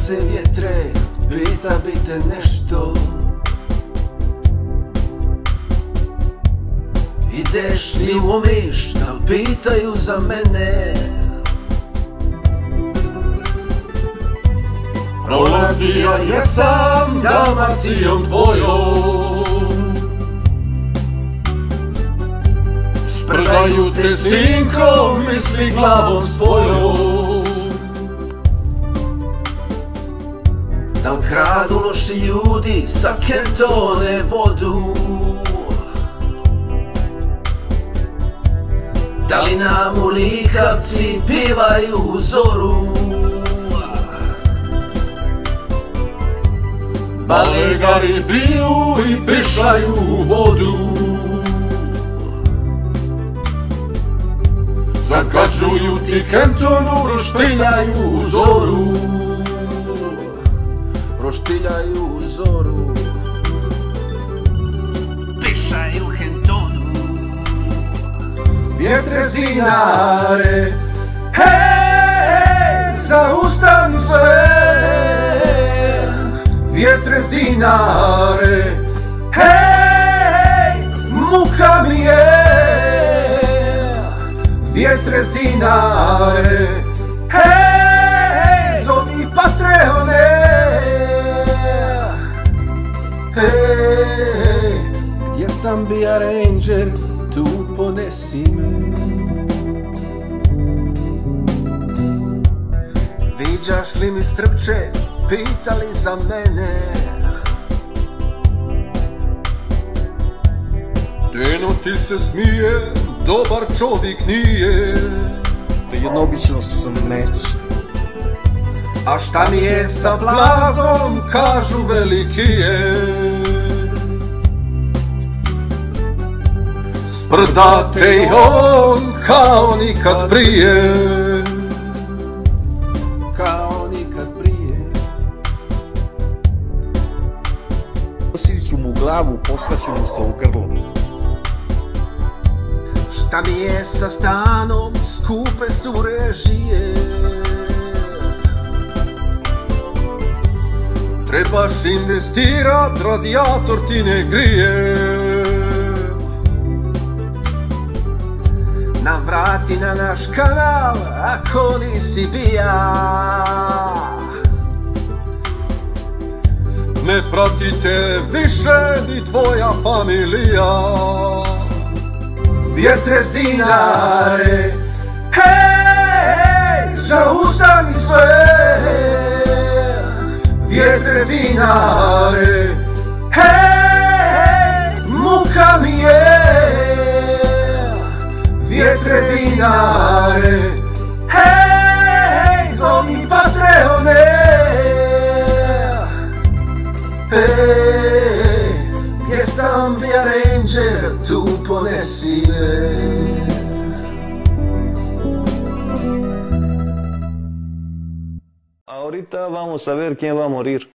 se vjetre, pita bi te nešto. Ideš li u Omiš, dal pitaju za mene. Prolazio jesam Dalmacijom tvojom, sprdaju te sinko misli glavom svojom. Dal kradu loši ljudi sa Kentone vodu, da li nam u Likavci pivaju zoru. Balegari piju i pišaju vodu, zagađuju ti Kentonu, roštiljaju zoru. Roštiljaju zoru, pišaju Kentonu. Vjetre Dinare, hej, zaustavi sve. Vjetre Dinare, hej, muka mi je. Vjetre Dinare, hej, zovi Patreone. Hej, gdje sam bija ranger, tu ponesi me. Viđaš li mi Strpče, pitali za mene. Deno ti se smije, dobar čovjek nije. To je jedno obično smeće. A šta mi je sa Blazom, kažu veliki je. Sprdate i on kao nikad prije. Kao nikad prije. Osiću mu glavu, poslaću mu se u grlo. Šta mi je sa stanom, skupe su režije. Trebaš investirat, radijator ti ne grije. Navrati na naš kanal, ako nisi bija. Ne pratite više ni tvoja familija. Vjetre Dinare, hej, zaustavi sve. Vjetre Dinare, hej, muka mi je. Vjetre Dinare, hej, zovi Patreone. Hej, gdje sam bija ranger, tu ponesi me. Ahorita vamos a ver quién va a morir.